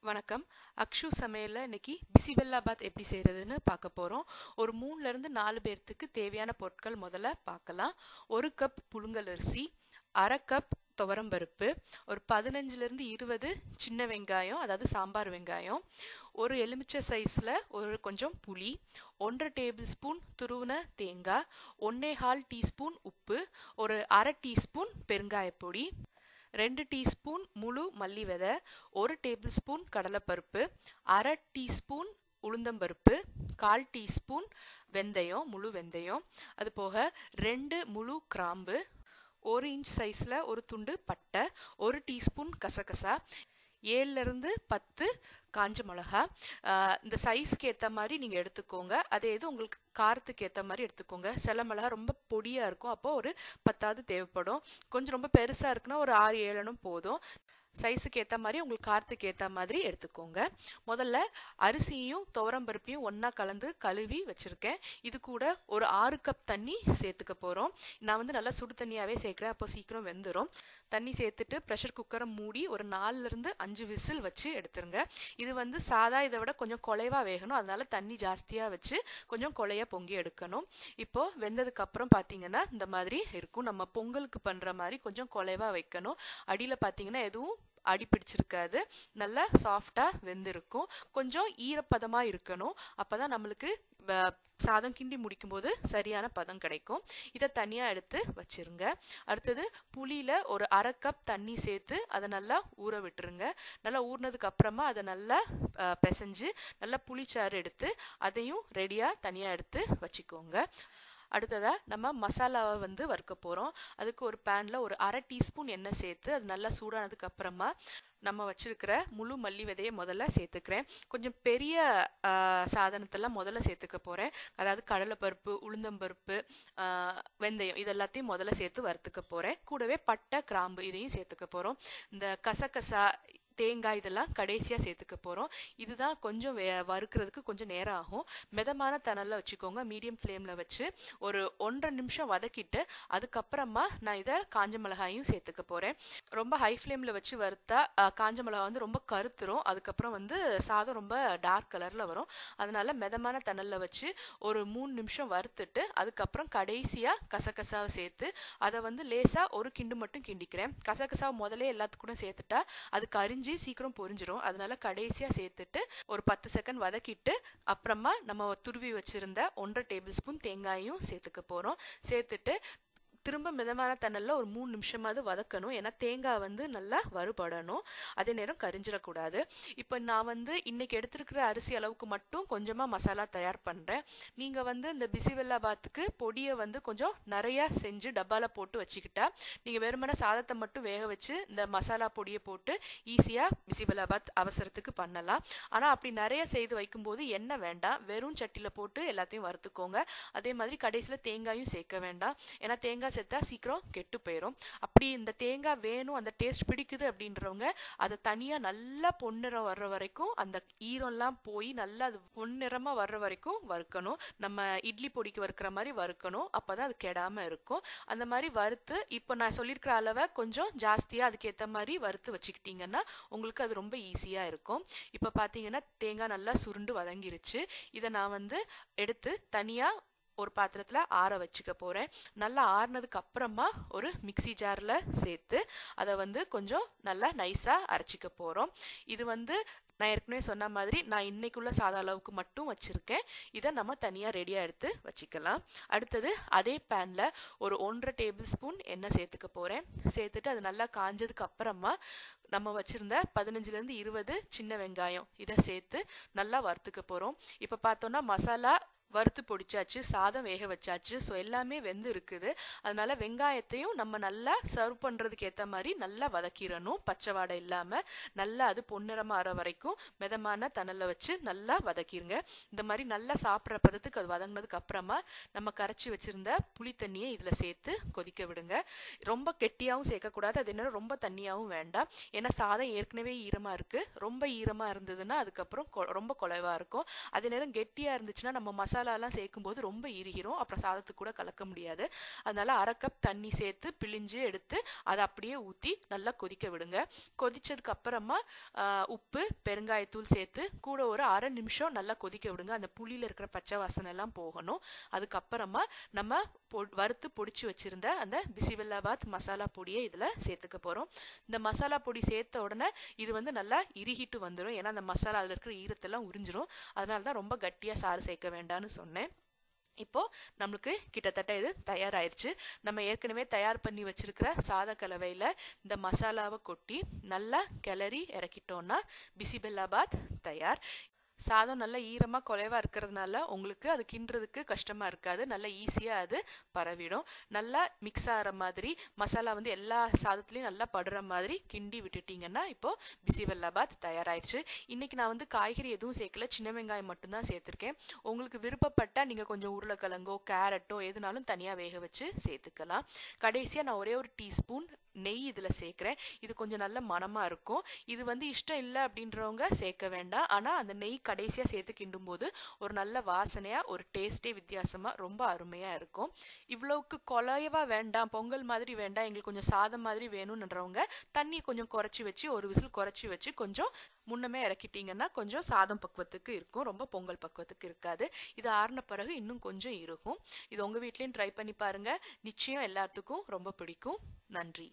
வணக்கம். அக்ஷு சமையல்ல இன்னைக்கு பிசிபெல்லாபாத் எப்படி செய்யறதுன்னு பார்க்க போறோம். ஒரு 3ல இருந்து 4 பேர்த்துக்கு தேவையான பொருட்கள் முதல்ல பார்க்கலாம். 1 கப் புழுங்கல் அரிசி, 1/2 கப் துவரம்பருப்பு, ஒரு 15ல இருந்து 20 சின்ன வெங்காயம், அதாவது சாம்பார் வெங்காயம், ஒரு எலுமிச்சை சைஸ்ல ஒரு கொஞ்சம் புளி, 1 டேபிள் ஸ்பூன் துருவின தேங்காய், 1/4 டீஸ்பூன் உப்பு, ஒரு 1/2 டீஸ்பூன் பெருங்காயப்பொடி, 2 டீஸ்பூன் முழு மல்லி விதை, 1 டேபிள் ஸ்பூன் கடலைப்பருப்பு, 1/2 டீஸ்பூன் உளுந்தம்பருப்பு, 1/4 டீஸ்பூன் வெந்தயம், முழு வெந்தயம், அது போக 2 முழு கிராம்பு, 1 இன்ச் சைஸில் ஒரு துண்டு பட்டை, 1 டீஸ்பூன் கசகசா, 7ல இருந்து 10 காஞ்ச மிளகா. இந்த சைஸ்க்கு ஏற்ற மாதிரி நீங்கள் எடுத்துக்கோங்க. அதே இது உங்களுக்கு காரத்துக்கு ஏற்ற மாதிரி எடுத்துக்கோங்க. சில மிளகா ரொம்ப பொடியாக இருக்கும், அப்போ ஒரு 10 தேவைப்படும். கொஞ்சம் ரொம்ப பெருசாக இருக்குன்னா ஒரு 6-7 போதும். சைஸுக்கு ஏற்ற மாதிரி உங்களுக்கு காரத்துக்கு ஏற்ற மாதிரி எடுத்துக்கோங்க. முதல்ல அரிசியும் துவரம்பருப்பையும் ஒன்றா கலந்து கழுவி வச்சுருக்கேன். இது கூட ஒரு 6 கப் தண்ணி சேர்த்துக்க போகிறோம். நான் வந்து நல்லா சுடு தண்ணியாகவே சேர்க்குறேன், அப்போ சீக்கிரம் வெந்துடும். தண்ணி சேர்த்துட்டு ப்ரெஷர் குக்கரை மூடி ஒரு 4ல இருந்து 5 விசில் வச்சு எடுத்துருங்க. இது வந்து சாதா இதை விட கொஞ்சம் குலைவாக வேகணும், அதனால தண்ணி ஜாஸ்தியாக வச்சு கொஞ்சம் குலைய பொங்கி எடுக்கணும். இப்போ வெந்ததுக்கு அப்புறம் பார்த்தீங்கன்னா இந்த மாதிரி இருக்கும். நம்ம பொங்கலுக்கு பண்ணுற மாதிரி கொஞ்சம் குலைவாக வைக்கணும். அடியில் பார்த்தீங்கன்னா எதுவும் அடி பிடிச்சிருக்காது, நல்லா சாஃப்டாக வெந்திருக்கும். கொஞ்சம் ஈரப்பதமாக இருக்கணும், அப்போ தான் நம்மளுக்கு சாதம் கிண்டி முடிக்கும் போது சரியான பதம் கிடைக்கும். இதை தனியாக எடுத்து வச்சிருங்க. அடுத்தது புளியில் ஒரு 1/2 கப் தண்ணி சேர்த்து அதை நல்லா ஊற விட்டுருங்க. நல்லா ஊறினதுக்கு அப்புறமா அதை நல்லா பிசைஞ்சு நல்லா புளிச்சாறு எடுத்து அதையும் ரெடியாக தனியாக எடுத்து வச்சுக்கோங்க. அடுத்ததாக நம்ம மசாலாவை வந்து வறுக்க போகிறோம். அதுக்கு ஒரு பேனில் ஒரு 1/2 டீஸ்பூன் எண்ணெய் சேர்த்து அது நல்லா சூடானதுக்கு அப்புறமா நம்ம வச்சிருக்கிற முழு மல்லி விதையை முதல்ல சேர்த்துக்கிறேன். கொஞ்சம் பெரிய சாதனத்தெல்லாம் முதல்ல சேர்த்துக்க போகிறேன். அதாவது கடலைப்பருப்பு, உளுந்தம்பருப்பு, வெந்தயம் இதெல்லாத்தையும் முதல்ல சேர்த்து வறுத்துக்க போகிறேன். கூடவே பட்டை, கிராம்பு இதையும் சேர்த்துக்க போகிறோம். இந்த கசகசா, தேங்காய் இதெல்லாம் கடைசியாக சேர்த்துக்க போகிறோம். இதுதான் கொஞ்சம் வறுக்கிறதுக்கு கொஞ்சம் நேரம் ஆகும். மிதமான தணலில் வச்சுக்கோங்க. மீடியம் ஃப்ளேமில் வச்சு ஒரு 1.5 நிமிஷம் வதக்கிட்டு அதுக்கப்புறமா நான் இதை காஞ்ச மிளகாயும் சேர்த்துக்க போகிறேன். ரொம்ப ஹை ஃப்ளேமில் வச்சு வறுத்தா காஞ்ச மிளகாய் வந்து ரொம்ப கருத்துரும். அதுக்கப்புறம் வந்து சாதம் ரொம்ப டார்க் கலரில் வரும். அதனால மிதமான தணலில் வச்சு ஒரு 3 நிமிஷம் வறுத்துட்டு அதுக்கப்புறம் கடைசியாக கசகசாவை சேர்த்து அதை வந்து லேசாக ஒரு கிண்டு மட்டும் கிண்டிக்கிறேன். கசகசாவை முதலே எல்லாத்துக்கூட சேர்த்துட்டா அது கரிஞ்சு சீக்கிரம் பொரிஞ்சிரும். அதனால கடைசியா சேர்த்துட்டு ஒரு 10 செகண்ட் வதக்கிட்டு அப்புறமா நம்ம துருவி வச்சிருந்த 1/2 டேபிள் ஸ்பூன் தேங்காயும் சேர்த்துக்க போறோம். சேர்த்துட்டு திரும்ப மிதமான தண்ணல்ல ஒரு 3 நிமிஷமாவது வதக்கணும். ஏன்னா தேங்காய் வந்து நல்லா வறுபடணும், அதே நேரம் கரிஞ்சிடக்கூடாது. இப்போ நான் வந்து இன்னைக்கு எடுத்துருக்கிற அரிசி அளவுக்கு மட்டும் கொஞ்சமாக மசாலா தயார் பண்ணுறேன். நீங்கள் வந்து இந்த பிசிபெல்லாபாத்துக்கு பொடியை வந்து கொஞ்சம் நிறையா செஞ்சு டப்பாவில் போட்டு வச்சுக்கிட்டா நீங்கள் வெறுமனே சாதத்தை மட்டும் வேக வச்சு இந்த மசாலா பொடியை போட்டு ஈஸியாக பிசிபெல்லாபாத் அவசரத்துக்கு பண்ணலாம். ஆனால் அப்படி நிறைய செய்து வைக்கும்போது எண்ணெய் வேண்டாம், வெறும் சட்டியில் போட்டு எல்லாத்தையும் வறுத்துக்கோங்க. அதே மாதிரி கடைசியில் தேங்காயும் சேர்க்க வேண்டாம், ஏன்னா தேங்காய் சேர்த்தா சீக்கிரம் கெட்டு போயிடும். அப்படி இந்த தேங்காய் வேணும், அந்த டேஸ்ட் பிடிக்குது அப்படின்றவங்க அதை தனியா நல்லா பொன்னிறம் வர்ற வரைக்கும், அந்த ஈரம்லாம் போய் நல்லா அது பொன்னிறமா வர்ற வரைக்கும் வறுக்கணும். நம்ம இட்லி பொடிக்கு வறுக்கிற மாதிரி வறுக்கணும், அப்பதான் அது கெடாம இருக்கும். அந்த மாதிரி வறுத்து இப்போ நான் சொல்லியிருக்கிற அளவை கொஞ்சம் ஜாஸ்தியா அதுக்கேற்ற மாதிரி வறுத்து வச்சுக்கிட்டீங்கன்னா உங்களுக்கு அது ரொம்ப ஈஸியா இருக்கும். இப்போ பார்த்தீங்கன்னா தேங்காய் நல்லா சுருண்டு வதங்கிருச்சு. இதை நான் வந்து எடுத்து தனியா ஒரு பாத்திரத்தில் ஆற வச்சுக்க போகிறேன். நல்லா ஆறுனதுக்கு அப்புறமா ஒரு மிக்சி ஜாரில் சேர்த்து அதை வந்து கொஞ்சம் நல்லா நைஸாக அரைச்சிக்க போகிறோம். இது வந்து நான் ஏற்கனவே சொன்ன மாதிரி நான் இன்னைக்குள்ள சாத அளவுக்கு மட்டும் வச்சுருக்கேன். இதை நம்ம தனியாக ரெடியாக எடுத்து வச்சுக்கலாம். அடுத்தது அதே பேனில் ஒரு 1/2 டேபிள் ஸ்பூன் எண்ணெய் சேர்த்துக்க போகிறேன். சேர்த்துட்டு அது நல்லா காஞ்சதுக்கு அப்புறமா நம்ம வச்சுருந்த 15லேருந்து 20 சின்ன வெங்காயம் இதை சேர்த்து நல்லா வறுத்துக்க போகிறோம். இப்போ பார்த்தோன்னா மசாலா வறுத்து பொடிச்சாச்சு, சாதம் வேக வச்சாச்சு, ஸோ எல்லாமே வெந்து இருக்குது. அதனால வெங்காயத்தையும் நம்ம நல்லா சர்வ் பண்ணுறதுக்கு ஏற்ற மாதிரி நல்லா வதக்கிடணும். பச்சை வாடை இல்லாமல் நல்லா அது பொன்னிறமாக ஆற வரைக்கும் மிதமான தணலில் வச்சு நல்லா வதக்கிடுங்க. இந்த மாதிரி நல்லா சாப்பிட்ற பதத்துக்கு அது வதங்கினதுக்கு அப்புறமா நம்ம கரைச்சி வச்சிருந்த புளி தண்ணியை இதில் சேர்த்து கொதிக்க விடுங்க. ரொம்ப கெட்டியாகவும் சேர்க்கக்கூடாது, அதே நேரம் ரொம்ப தண்ணியாகவும் வேண்டாம். ஏன்னா சாதம் ஏற்கனவே ஈரமாக இருக்குது. ரொம்ப ஈரமாக இருந்ததுன்னா அதுக்கப்புறம் ரொம்ப குலைவாக இருக்கும். அதே நேரம் கெட்டியாக இருந்துச்சுன்னா நம்ம மசாலா மசாலாலாம் சேர்க்கும்போது ரொம்ப இறுகிரும், அப்புறம் சாதத்துக்கு கூட கலக்க முடியாது. அதனால 1/2 கப் தண்ணி சேர்த்து பிழிஞ்சு எடுத்து அதை அப்படியே ஊற்றி நல்லா கொதிக்க விடுங்க. கொதிச்சதுக்கு அப்புறமா உப்பு பெருங்காயத்தூள் சேர்த்து கூட ஒரு 1/2 நிமிஷம் நல்லா கொதிக்க விடுங்க. அந்த புளியில இருக்கிற பச்சை வாசனை எல்லாம் போகணும். அதுக்கப்புறமா நம்ம வறுத்து பொடிச்சு வச்சிருந்த அந்த பிசிபெல்லாபாத் மசாலா பொடியை இதுல சேர்த்துக்க போறோம். இந்த மசாலா பொடி சேர்த்த உடனே இது வந்து நல்லா இறுகிட்டு வந்துடும். ஏன்னா அந்த மசாலா அதுல இருக்கிற ஈரத்தெல்லாம் உறிஞ்சிரும். அதனாலதான் ரொம்ப கட்டியா சாறு சேர்க்க வேண்டாம்னு சொன்னேன். இப்போ நம்மளுக்கு கிட்டத்தட்ட இது தயாராயிருச்சு. நம்ம ஏற்கனவே தயார் பண்ணி வச்சிருக்கிற சாத கலவையில இந்த மசாலாவை கொட்டி நல்லா கிளறி இறக்கிட்டோம்னா பிசிபெல்லாபாத் தயார். சாதம் நல்லா ஈரமா குலைவா இருக்கிறதுனால உங்களுக்கு அது கிண்டுறதுக்கு கஷ்டமா இருக்காது, நல்லா ஈஸியா அது பரவிடும். நல்லா மிக்ஸ் ஆகிற மாதிரி மசாலா வந்து எல்லா சாதத்துலயும் நல்லா படுற மாதிரி கிண்டி விட்டுட்டீங்கன்னா இப்போ பிசிபெல்லாபாத் தயாராயிடுச்சு. இன்னைக்கு நான் வந்து காய்கறி எதுவும் சேர்க்கல, சின்ன வெங்காயம் மட்டும்தான் சேர்த்திருக்கேன். உங்களுக்கு விருப்பப்பட்டா நீங்க கொஞ்சம் உருளைக்கிழங்கோ கேரட்டோ எதுனாலும் தனியா வேக வச்சு சேர்த்துக்கலாம். கடைசியா நான் ஒரே ஒரு டீஸ்பூன் நெய் இதுல சேர்க்கிறேன். இது கொஞ்சம் நல்ல மணமா இருக்கும். இது வந்து இஷ்டம் இல்லை அப்படின்றவங்க சேர்க்க வேண்டாம். ஆனா அந்த நெய் கடைசியா சேர்த்து கிண்டும் போது ஒரு நல்ல வாசனையா ஒரு டேஸ்டே வித்தியாசமா ரொம்ப அருமையா இருக்கும். இவ்வளவுக்கு கொலையவா வேண்டாம், பொங்கல் மாதிரி வேண்டாம், எங்களுக்கு கொஞ்சம் சாதம் மாதிரி வேணும்ன்றவங்க தண்ணி கொஞ்சம் குறைச்சி வச்சு ஒரு விசில் குறைச்சி வச்சு கொஞ்சம் முன்னமே இறக்கிட்டீங்கன்னா கொஞ்சம் சாதம் பக்குவத்துக்கு இருக்கும், ரொம்ப பொங்கல் பக்குவத்துக்கு இருக்காது. இது ஆறின பிறகு இன்னும் கொஞ்சம் இருக்கும். இது உங்க வீட்லயும் ட்ரை பண்ணி பாருங்க, நிச்சயம் எல்லாத்துக்கும் ரொம்ப பிடிக்கும். நன்றி.